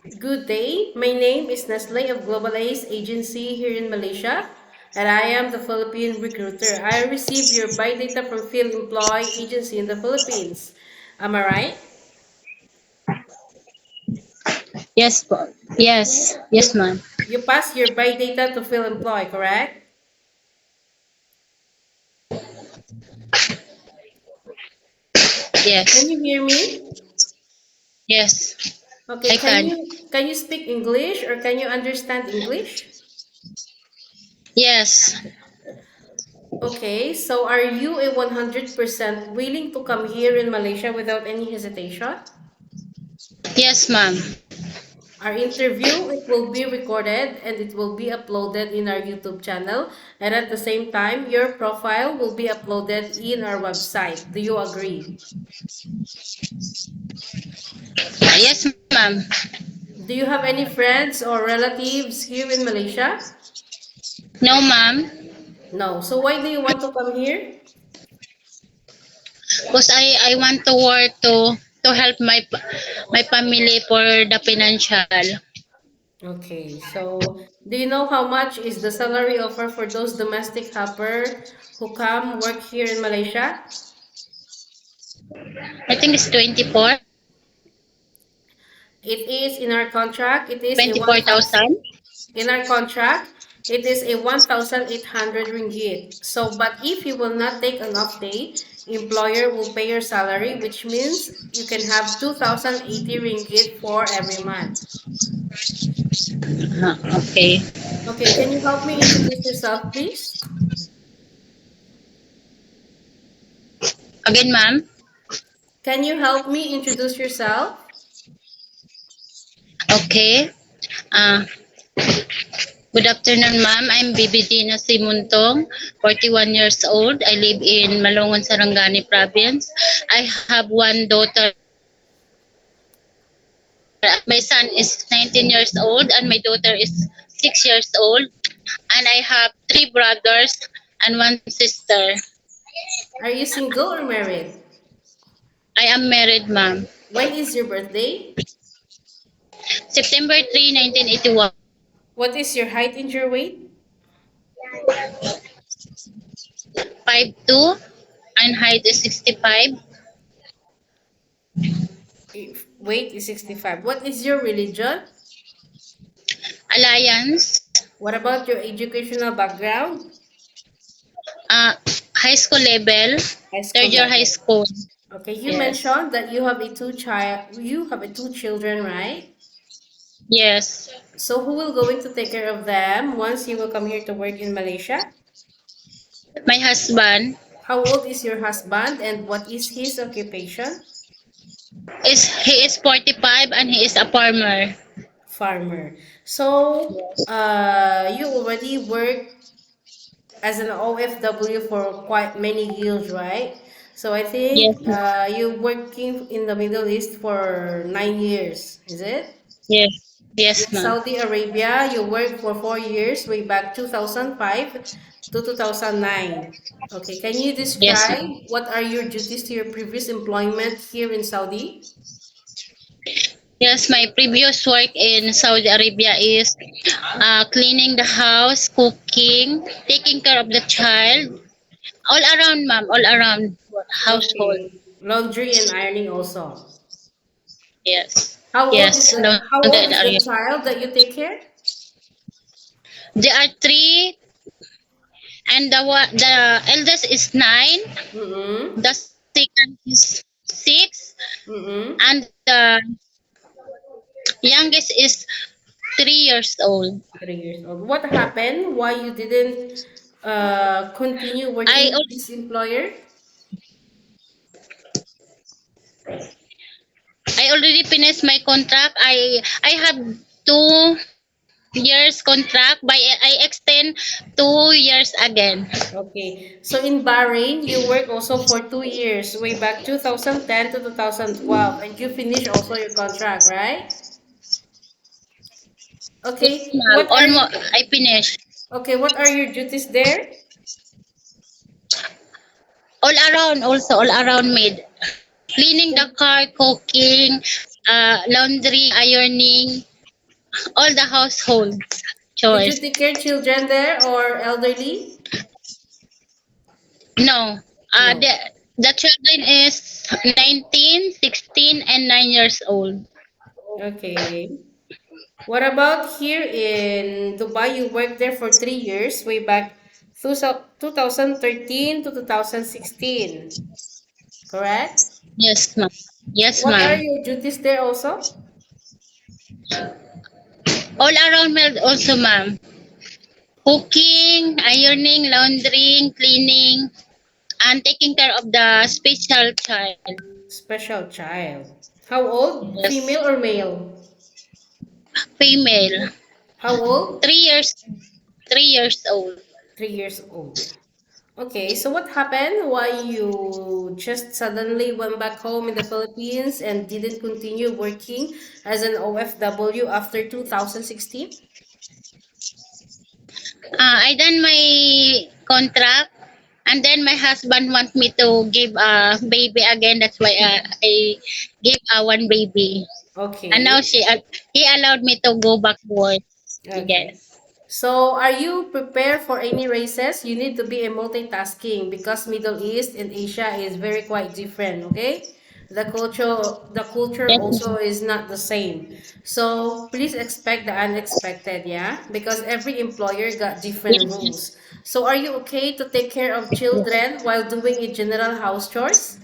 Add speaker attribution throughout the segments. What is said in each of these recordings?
Speaker 1: Good day. My name is Nestle of Global Ace Agency here in Malaysia, and I am the Philippine recruiter. I received your buy data from Phil Employ Agency in the Philippines. Am I right?
Speaker 2: Yes po. Yes. Yes,
Speaker 1: You
Speaker 2: ma'am.
Speaker 1: you pass your buy data to Phil Employ, correct? Can
Speaker 2: Yes.
Speaker 1: you hear me?
Speaker 2: Yes.
Speaker 1: Okay,
Speaker 2: I can.
Speaker 1: can you speak English or can you understand English?
Speaker 2: Yes.
Speaker 1: Okay, so are you a 100% willing to come here in Malaysia without any hesitation?
Speaker 2: Yes, ma'am.
Speaker 1: Our interview, it will be recorded and it will be uploaded in our YouTube channel. And at the same time, your profile will be uploaded in our website. Do you agree?
Speaker 2: Yes, ma'am.
Speaker 1: Do you have any friends or relatives here in Malaysia?
Speaker 2: No, ma'am.
Speaker 1: No. So why do you want to come here?
Speaker 2: Because I want to work to help my family for the financial.
Speaker 1: Okay, so do you know how much is the salary offer for those domestic helper who come work here in Malaysia?
Speaker 2: I think it's 24.
Speaker 1: It is in our contract. It is a 1,000.
Speaker 2: 24,000.
Speaker 1: In our contract, it is a 1,800 ringgit. So, but if you will not take an off day, employer will pay your salary, which means you can have 2,080 ringgit for every month.
Speaker 2: Okay.
Speaker 1: Okay, can you help me introduce yourself, please?
Speaker 2: Again, ma'am.
Speaker 1: Can you help me introduce yourself?
Speaker 2: Okay. Uh, Good afternoon, ma'am. I'm Babygina si Montong, 41 years old. I live in Malongon, Sarangani province. I have one daughter. My son is 19 years old and my daughter is 6 years old. And I have three brothers and one sister.
Speaker 1: Are you single or married?
Speaker 2: I am married, ma'am.
Speaker 1: When is your birthday?
Speaker 2: September 3, 1981.
Speaker 1: What is your height and your weight?
Speaker 2: 5'2", and height is 65.
Speaker 1: If weight is 65. What is your religion?
Speaker 2: Alliance.
Speaker 1: What about your educational background?
Speaker 2: Uh, High school level.
Speaker 1: High school
Speaker 2: Third year high
Speaker 1: level.
Speaker 2: school.
Speaker 1: Okay, you
Speaker 2: Yes.
Speaker 1: mentioned that you have a two children, right?
Speaker 2: Yes.
Speaker 1: So who will going to take care of them once you will come here to work in Malaysia?
Speaker 2: My husband
Speaker 1: How old is your husband and what is his occupation?
Speaker 2: he is 45 and he is a farmer.
Speaker 1: Farmer. So, you already work as an OFW for quite many years, right? So I
Speaker 2: Yes,
Speaker 1: think
Speaker 2: ma'am.
Speaker 1: you working in the Middle East for 9 years, is it?
Speaker 2: Yes.
Speaker 1: In
Speaker 2: Yes, ma'am.
Speaker 1: Saudi Arabia, you worked for 4 years, way back 2005 to 2009. Okay, can you
Speaker 2: Yes,
Speaker 1: describe
Speaker 2: ma'am.
Speaker 1: what are your duties to your previous employment here in Saudi?
Speaker 2: Yes, my previous work in Saudi Arabia is cleaning the house, cooking, taking care of the child, all around, ma'am, all around household.
Speaker 1: Okay, laundry and ironing also.
Speaker 2: Yes, yes, down
Speaker 1: How old
Speaker 2: that
Speaker 1: is the
Speaker 2: area.
Speaker 1: child that you take care?
Speaker 2: There are three, and the eldest is 9,
Speaker 1: Mm-mm.
Speaker 2: the second is 6,
Speaker 1: Mm-mm.
Speaker 2: and the youngest is 3 years old.
Speaker 1: 3 years old. What happened? Why you didn't continue
Speaker 2: I
Speaker 1: working with
Speaker 2: al-
Speaker 1: this employer?
Speaker 2: I already finished my contract. I have 2 years contract, but I extend 2 years again.
Speaker 1: Okay. So in Bahrain, you work also for 2 years, way back 2010 to 2012, and you finish also your contract, right?
Speaker 2: Yes,
Speaker 1: Okay.
Speaker 2: ma'am. Almost I finished.
Speaker 1: What are your duties there?
Speaker 2: All around, also all around maid. Cleaning the car, cooking, laundry, ironing. all the household
Speaker 1: Did you
Speaker 2: chores.
Speaker 1: take care children there or elderly?
Speaker 2: No,
Speaker 1: No.
Speaker 2: the children is 19, 16, and 9 years old.
Speaker 1: Okay. What about here in Dubai? You worked there for 3 years, way back 2013 to 2016, correct?
Speaker 2: Yes, ma'am. Yes,
Speaker 1: What are
Speaker 2: ma'am.
Speaker 1: your duties there also?
Speaker 2: All around me also, ma'am. Cooking, ironing, laundering, cleaning, and taking care of the special child.
Speaker 1: Special child. How old?
Speaker 2: Yes.
Speaker 1: Female or male?
Speaker 2: Female.
Speaker 1: How old?
Speaker 2: 3 years. 3 years old.
Speaker 1: 3 years old. Okay, so what happened? Why you just suddenly went back home in the Philippines and didn't continue working as an OFW after 2016?
Speaker 2: I done my contract, and then my husband want me to give a baby again. That's why I gave one baby, and now
Speaker 1: Okay,
Speaker 2: he allowed me to go back to work.
Speaker 1: okay.
Speaker 2: Yes,
Speaker 1: So, are you prepared for any races? You need to be a multitasking because Middle East and Asia is very quite different, okay? The culture
Speaker 2: yes,
Speaker 1: also
Speaker 2: ma'am.
Speaker 1: is not the same. So, please expect the unexpected, yeah? Because every employer got different
Speaker 2: Yes,
Speaker 1: rules. So, are you okay to take care of
Speaker 2: yes,
Speaker 1: children while doing a general house chores?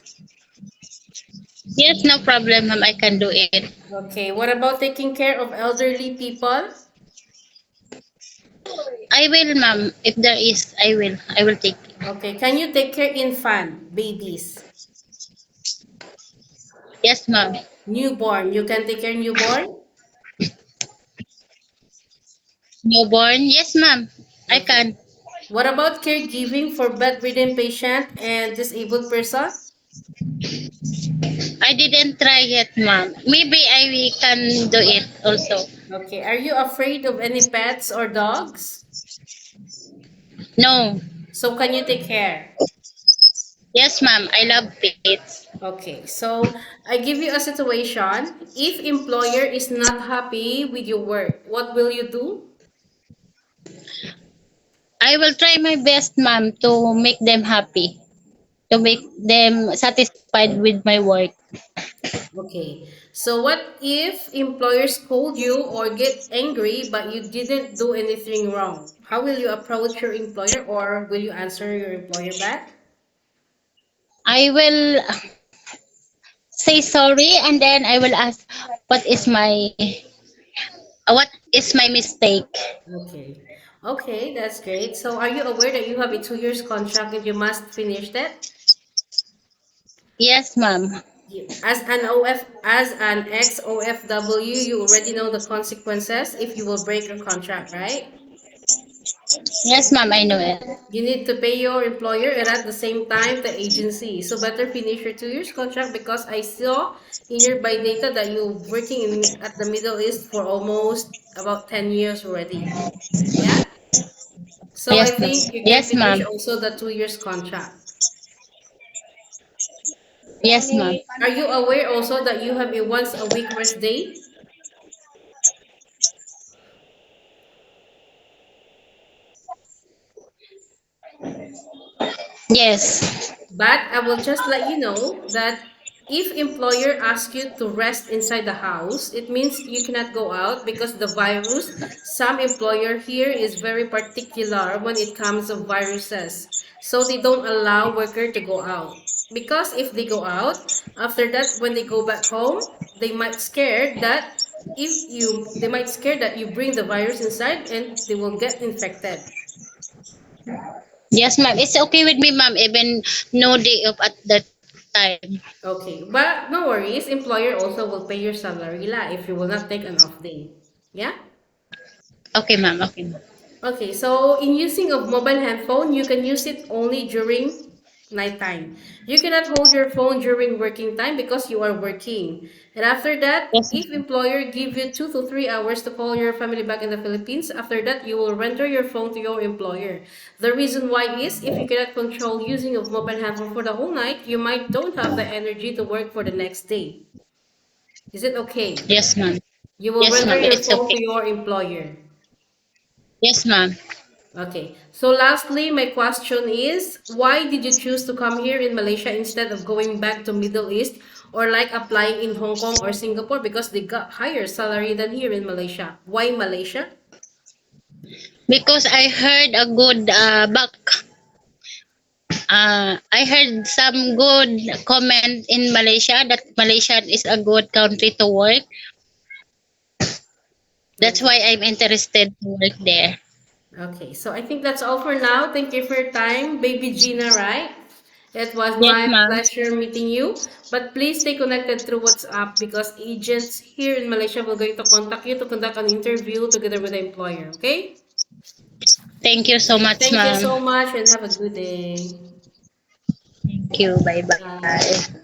Speaker 2: yes. No problem, ma'am. I can do it.
Speaker 1: Okay, what about taking care of elderly people?
Speaker 2: I will, ma'am. If there is, I will. I will take it.
Speaker 1: Okay, can you take care infant, babies?
Speaker 2: Yes, ma'am.
Speaker 1: Newborn, you can take care newborn?
Speaker 2: Newborn. Yes, ma'am. I
Speaker 1: Okay.
Speaker 2: can.
Speaker 1: What about caregiving for bedridden patient and disabled person?
Speaker 2: I didn't try yet, ma'am. Maybe I can do it also.
Speaker 1: Okay. Are you afraid of any pets or dogs?
Speaker 2: No.
Speaker 1: So can you take care?
Speaker 2: Yes, ma'am. I love pets.
Speaker 1: Okay. So I give you a situation. If employer is not happy with your work, what will you do?
Speaker 2: I will try my best, ma'am, to make them happy, to make them satisfied with my work.
Speaker 1: Okay. So what if employers scold you or get angry but you didn't do anything wrong? How will you approach your employer or will you answer your employer back?
Speaker 2: I will say sorry, and then I will ask what is my mistake.
Speaker 1: Okay. Okay, that's great. So are you aware that you have a 2 years contract and you must finish that?
Speaker 2: Yes, ma'am.
Speaker 1: As an ex OFW, you already know the consequences if you will break your contract, right?
Speaker 2: Yes, ma'am. I know it.
Speaker 1: You need to pay your employer and at the same time the agency. So better finish your 2 years contract because I saw in your by data that you're working at the Middle East for almost about 10 years already. Yeah? So I
Speaker 2: Yes, ma'am.
Speaker 1: think you can
Speaker 2: Yes,
Speaker 1: finish
Speaker 2: ma'am.
Speaker 1: also the 2 years contract.
Speaker 2: Yes, ma'am.
Speaker 1: Are you aware also that you have a once a week rest day?
Speaker 2: Yes.
Speaker 1: But I will just let you know that if employer asks you to rest inside the house, it means you cannot go out because the virus, some employer here is very particular when it comes to viruses. So they don't allow worker to go out. Because if they go out, after that when they go back home, they might scare that you bring the virus inside and they will get infected.
Speaker 2: Yes, ma'am. It's okay with me, ma'am. Even no day off at that time.
Speaker 1: Okay, but no worries. Employer also will pay your salary la if you will not take an off day. Yeah?
Speaker 2: Okay, ma'am. Okay, ma'am.
Speaker 1: Okay, so in using of mobile handphone, you can use it only during nighttime. You cannot hold your phone during working time because you are working. And after that,
Speaker 2: Yes,
Speaker 1: if
Speaker 2: ma'am.
Speaker 1: employer give you 2 to 3 hours to call your family back in the Philippines, after that you will render your phone to your employer. The reason why is if you cannot control using of mobile handphone for the whole night, you might don't have the energy to work for the next day. Is it okay?
Speaker 2: Yes, ma'am.
Speaker 1: You will
Speaker 2: Yes,
Speaker 1: render
Speaker 2: ma'am.
Speaker 1: your
Speaker 2: It's
Speaker 1: phone
Speaker 2: okay.
Speaker 1: to your employer.
Speaker 2: Yes, ma'am.
Speaker 1: Okay. So lastly, my question is, why did you choose to come here in Malaysia instead of going back to Middle East or like applying in Hong Kong or Singapore because they got higher salary than here in Malaysia? Why Malaysia?
Speaker 2: Because I heard a good I heard some good comment in Malaysia that Malaysia is a good country to work. That's
Speaker 1: Okay.
Speaker 2: why I'm interested to work there.
Speaker 1: Okay. So I think that's all for now. Thank you for your time, Baby Gina, right? It was
Speaker 2: Yes,
Speaker 1: my
Speaker 2: ma'am.
Speaker 1: pleasure meeting you. But please stay connected through WhatsApp because agents here in Malaysia will going to contact you to conduct an interview together with the employer. Okay?
Speaker 2: Thank you so much,
Speaker 1: Thank you
Speaker 2: ma'am.
Speaker 1: so much and have a good day.
Speaker 2: Thank you. Bye
Speaker 1: Bye.
Speaker 2: bye.